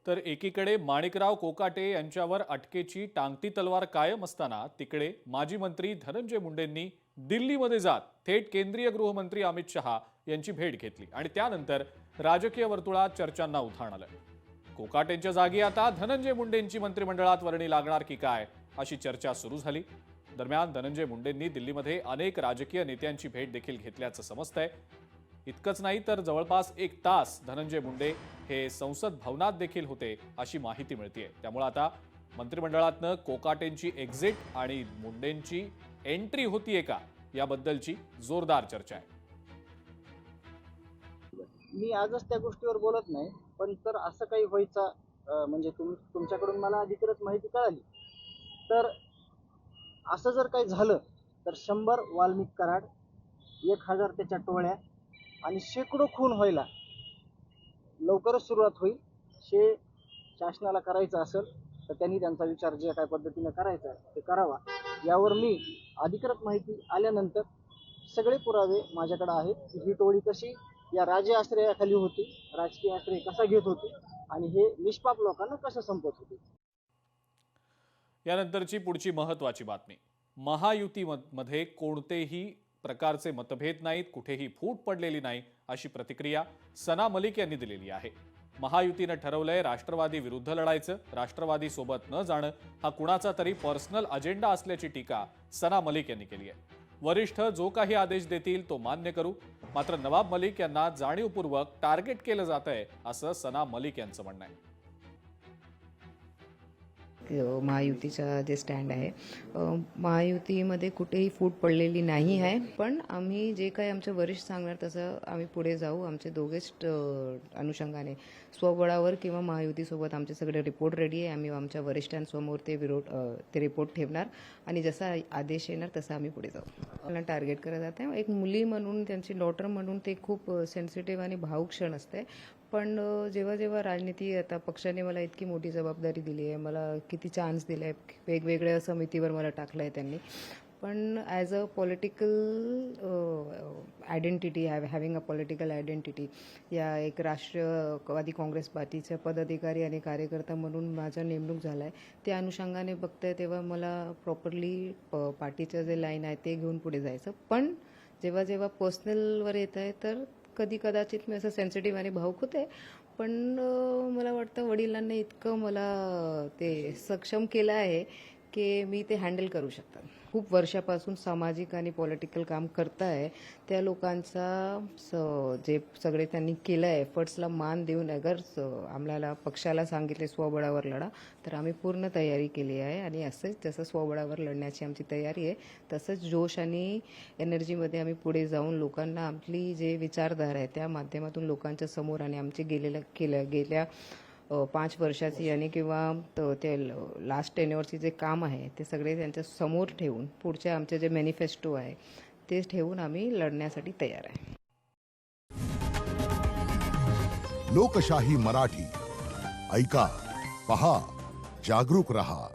तर एकीकडे माणिकराव कोकाटे यांच्यावर अटकेची टांगती तलवार कायम असताना तिकडे माजी मंत्री धनंजय मुंडेंनी दिल्लीमध्ये जात थेट केंद्रीय गृहमंत्री अमित शहा यांची भेट घेतली आणि त्यानंतर राजकीय वर्तुळात चर्चांना उधाण आलं। कोकाटेंच्या जागी आता धनंजय मुंडेंची मंत्रिमंडळात वर्णी लागणार की काय अशी चर्चा सुरू झाली। दरम्यान धनंजय मुंडेंनी दिल्लीमध्ये अनेक राजकीय नेत्यांची भेट देखील घेतल्याचं समजतंय। इतकंच नाही तर जवळपास 1 तास धनंजय मुंडे हे संसद भवनात देखील होते अशी माहिती मिळतेय। त्यामुळे आता मंत्रिमंडळातनं कोकाटेंची एक्झिट आणि मुंडेंची एंट्री होतीये का याबद्दलची जोरदार चर्चा आहे। मी आजच त्या गोष्टीवर बोलत नाही, पण तर असं काही व्हायचं म्हणजे तुमच्याकडून मला अधिकृत माहिती कळाली तर असं जर काही झालं तर 100 वाल्मिक कराड, 1000 त्याच्या टोळ्या आणि शेकडो खून व्हायला लवकरच सुरुवात होईल। हे शासनाला करायचं असेल तर त्यांनी त्यांचा विचार जे काय पद्धतीने करायचा आहे ते करावा। यावर मी अधिकृत माहिती आल्यानंतर सगळे पुरावे माझ्याकडे आहेत की ही टोळी कशी या राजे आश्रयाखाली होती, राजकीय आश्रय कसा घेत होती आणि हे निष्पाप लोकांना कसं संपत होते। यानंतरची पुढची महत्त्वाची बातमी, महायुतीमध्ये कोणतेही प्रकारचे मतभेद नाहीत, कुठेही फूट पडलेली नाही अशी प्रतिक्रिया सना मलिक यांनी दिलेली आहे। महायुतीने ठरवलंय राष्ट्रवादी विरुद्ध लढायचं, राष्ट्रवादी सोबत न जाणं हा कुणाचा तरी पर्सनल अजेंडा असल्याची टीका सना मलिक यांनी केली आहे। वरिष्ठ जो काही आदेश देतील तो मान्य करू, मात्र नवाब मलिक यांना जाणीवपूर्वक टार्गेट केलं जातंय असं सना मलिक यांचं म्हणणं आहे। महायुतीचा जे स्टँड आहे, महायुतीमध्ये कुठेही फूट पडलेली नाही आहे, पण आम्ही जे काही आमचे वरिष्ठ सांगणार तसं आम्ही पुढे जाऊ। आमचे दोघेच अनुषंगाने स्वबळावर किंवा महायुतीसोबत आमचे सगळे रिपोर्ट रेडी आहे। आम्ही आमच्या वरिष्ठांसमोर ते रिपोर्ट ठेवणार आणि जसा आदेश येणार तसं आम्ही पुढे जाऊ। मला टार्गेट करत जाते एक मुली म्हणून, त्यांची डॉटर म्हणून ते खूप सेन्सिटिव्ह आणि भावुक क्षण असते। पण जेव्हा जेव्हा राजनीती आता पक्षाने मला इतकी मोठी जबाबदारी दिली आहे, मला किती चान्स दिले आहे, वेगवेगळ्या समितीवर मला टाकलं आहे त्यांनी, पण as a political identity having a political identity या एक राष्ट्रवादी काँग्रेस पार्टीच्या पदाधिकारी आणि कार्यकर्ता म्हणून माझा नेमणूक झाला आहे। त्या अनुषंगाने बघताय तेव्हा मला प्रॉपरली पार्टीचं जे लाईन आहे ते घेऊन पुढे जायचं। पण जेव्हा जेव्हा पर्सनलवर येत आहे तर कदाचित मी असं सेन्सिटिव्ह आणि भावुक होते, पण मला वाटतं वडिलांनी इतकं मला ते सक्षम केलं आहे की मी ते हँडल करू शकतात। खूप वर्षापासून सामाजिक आणि पॉलिटिकल काम करताय त्या लोकांचा जे सगळे त्यांनी केलं आहे एफर्ट्सला मान देऊन अगर आम्हाला पक्षाला सांगितले स्वबळावर लढा तर आम्ही पूर्ण तयारी केली आहे आणि असंच जसं स्वबळावर लढण्याची आमची तयारी आहे तसंच जोश आणि एनर्जीमध्ये आम्ही पुढे जाऊन लोकांना आपली जे विचारधारा आहे त्या माध्यमातून लोकांच्या समोर आणि आमचे गेल्या 5 वर्षाची आणि किंवा ते लास्ट टेन्युअरची जे काम आहे ते सगळे त्यांच्या समोर ठेवून पुढचे आमचे जे मॅनिफेस्टो आहे ते ठेवून आम्ही लढण्यासाठी तयार आहे। लोकशाही मराठी ऐका, पहा, जागरूक रहा।